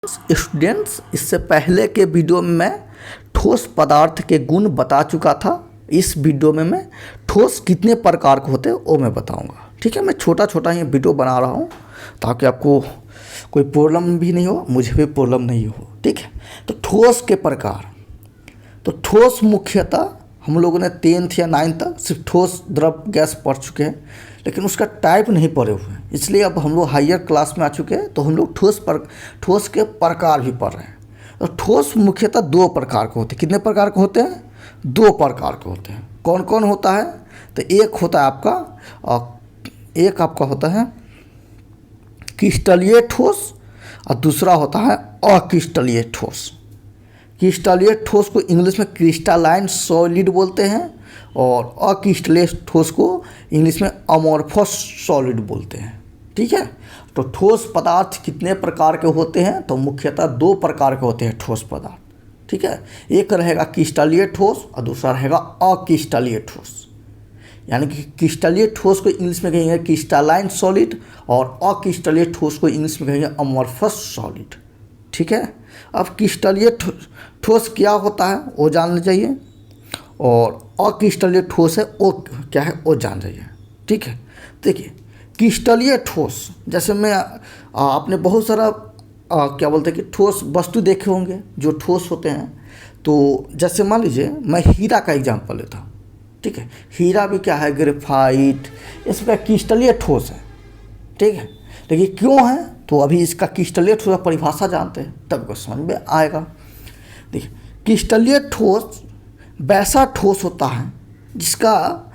Students, इससे पहले के वीडियो में मैं ठोस पदार्थ के गुण बता चुका था। इस वीडियो में मैं ठोस कितने प्रकार के होते हैं वो मैं बताऊंगा। ठीक है, मैं छोटा छोटा ही वीडियो बना रहा हूँ ताकि आपको कोई प्रॉब्लम भी नहीं हो, मुझे भी प्रॉब्लम नहीं हो। ठीक है, तो ठोस के प्रकार, तो ठोस मुख्यतः हम लोगों ने 10th या 9th तक सिर्फ ठोस द्रव गैस पढ़ चुके हैं, लेकिन उसका टाइप नहीं पढ़े हुए हैं। इसलिए अब हम लोग हायर क्लास में आ चुके हैं, तो हम लोग ठोस के प्रकार भी पढ़ रहे हैं। तो ठोस मुख्यतः 2 प्रकार के होते हैं। कितने प्रकार के होते हैं? 2 प्रकार के होते हैं। कौन कौन होता है? तो एक आपका होता है क्रिस्टलीय ठोस और दूसरा होता है अक्रिस्टलीय ठोस। क्रिस्टलीय ठोस को इंग्लिश में क्रिस्टलाइन सॉलिड बोलते हैं और अक्रिस्टलीय ठोस को इंग्लिश में अमोर्फस सॉलिड बोलते हैं। ठीक है, तो ठोस पदार्थ कितने प्रकार के होते हैं? तो मुख्यतः 2 प्रकार के होते हैं ठोस पदार्थ। ठीक है, एक रहेगा क्रिस्टलीय ठोस और दूसरा रहेगा अक्रिस्टलीय ठोस। यानी कि क्रिस्टलीय ठोस को इंग्लिश में कहेंगे क्रिस्टलाइन सॉलिड और अक्रिस्टलीय ठोस को इंग्लिश में कहेंगे अमोर्फस सॉलिड। ठीक है, अब क्रिस्टलीय ठोस क्या होता है वो जानना चाहिए, और अक्रिस्टलीय ठोस है वो क्या है वो जान जाइए। ठीक है, देखिए क्रिस्टलीय ठोस, जैसे मैं आपने बहुत सारा क्या बोलते हैं कि ठोस वस्तु देखे होंगे जो ठोस होते हैं। तो जैसे मान लीजिए मैं हीरा का एग्जांपल लेता हूँ। ठीक है, हीरा भी क्या है, ग्रेफाइट, इसका क्रिस्टलीय ठोस है। ठीक है, लेकिन क्यों है तो अभी इसका क्रिस्टलीय ठोस का परिभाषा जानते हैं तब को समझ में आएगा। देखिए क्रिस्टलीय ठोस वैसा ठोस होता है जिसका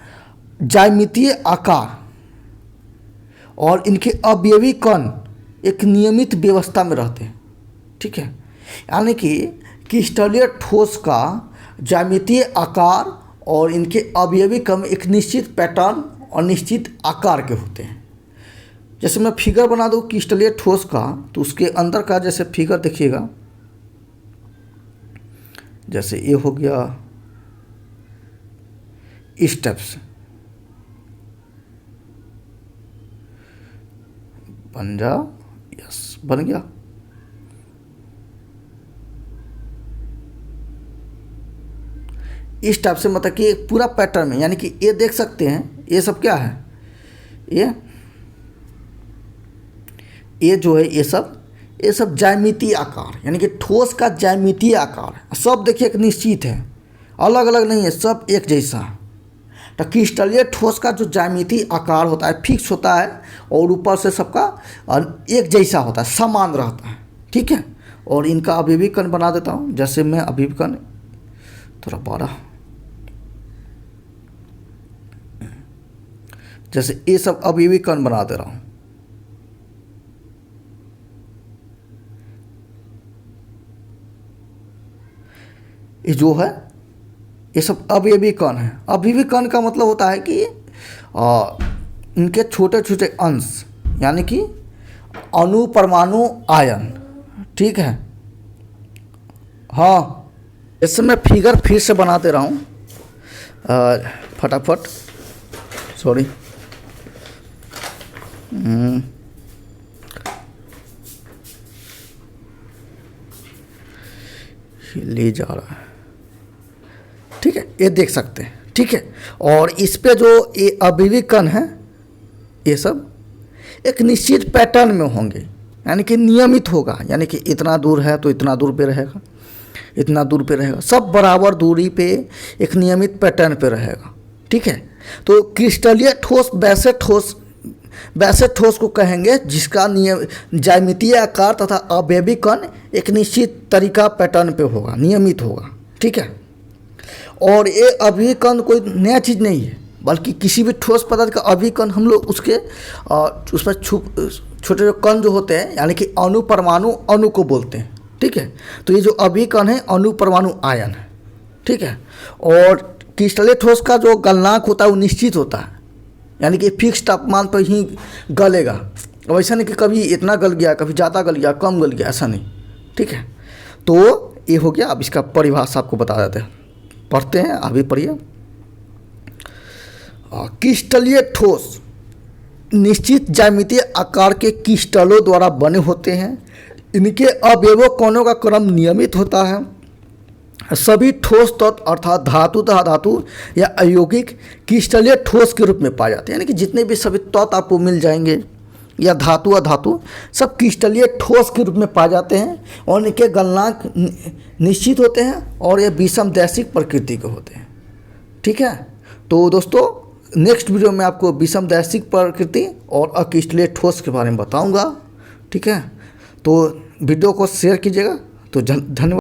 ज्यामितीय आकार और इनके अवयवी कण एक नियमित व्यवस्था में रहते हैं। ठीक है, यानी कि क्रिस्टलीय ठोस का ज्यामितीय आकार और इनके अवयवी कण एक निश्चित पैटर्न और निश्चित आकार के होते हैं। जैसे मैं फिगर बना दूँ क्रिस्टलीय ठोस का, तो उसके अंदर का जैसे फिगर देखिएगा, जैसे ये हो गया इस टाइप से बन जा, यस बन गया। इस टाइप से मतलब कि पूरा पैटर्न में, यानी कि ये देख सकते हैं ये सब क्या है, ये जो है ये सब ज्यामितीय आकार, यानी कि ठोस का ज्यामितीय आकार है। सब देखिए एक निश्चित है, अलग अलग नहीं है, सब एक जैसा है। तो क्रिस्टलीय ठोस का जो ज्यामितीय आकार होता है फिक्स होता है और ऊपर से सबका एक जैसा होता है, समान रहता है। ठीक है, और इनका अवयवी कण बना देता हूँ। जैसे मैं अवयवी कण थोड़ा बड़ा, जैसे ये सब अवयवी कण बना दे रहा हूँ। ये जो है ये सब अवयवी कण है। अवयवी कण का मतलब होता है कि इनके छोटे छोटे अंश, यानी कि अणु, परमाणु, आयन। ठीक है, हाँ इससे मैं फिगर फिर से बना दे रहा हूँ फटाफट, सॉरी। ले जा रहा है। ठीक है, ये देख सकते हैं। ठीक है, और इस पे जो ये अवयवी कण है ये सब एक निश्चित पैटर्न में होंगे, यानी कि नियमित होगा, यानी कि इतना दूर है तो इतना दूर पे रहेगा, इतना दूर पे रहेगा, सब बराबर दूरी पे एक नियमित पैटर्न पे रहेगा। ठीक है, तो क्रिस्टलीय ठोस वैसे ठोस को कहेंगे जिसका ज्यामितीय आकार तथा अवयवी कण एक निश्चित तरीका पैटर्न पे होगा, नियमित होगा। ठीक है, और ये अवयवी कण कोई नया चीज़ नहीं है, बल्कि किसी भी ठोस पदार्थ का अवयवी कण हम लोग उसके उसमें छोटे छोटे कण जो होते हैं, यानी कि अणु, परमाणु, अणु को बोलते हैं। ठीक है, तो ये जो अवयवी कण है अणु, परमाणु, आयन है। ठीक है, और क्रिस्टलीय ठोस का जो गलनांक होता है वो निश्चित होता है, यानी कि फिक्स तापमान पर ही गलेगा। अब ऐसा नहीं कि कभी इतना गल गया, कभी ज़्यादा गल गया, कम गल गया, ऐसा नहीं। ठीक है, तो ये हो गया। अब इसका परिभाषा आपको बता देते हैं, पढ़ते हैं, अभी पढ़िए। क्रिस्टलीय ठोस निश्चित ज्यामितीय आकार के क्रिस्टलों द्वारा बने होते हैं इनके अवयवों कणों का क्रम नियमित होता है। सभी ठोस तत्व अर्थात धातु तथा धातु या अयौगिक क्रिस्टलीय ठोस के रूप में पाए जाते हैं, यानी कि जितने भी सभी तत्व आपको मिल जाएंगे या धातु सब क्रिस्टलीय ठोस के रूप में पाए जाते हैं और इनके गलनांक निश्चित होते हैं और ये विषमदैशिक प्रकृति के होते हैं। ठीक है, तो दोस्तों नेक्स्ट वीडियो में आपको विषमदैशिक प्रकृति और अक्रिस्टलीय ठोस के बारे में बताऊंगा। ठीक है, तो वीडियो को शेयर कीजिएगा। तो धन्यवाद।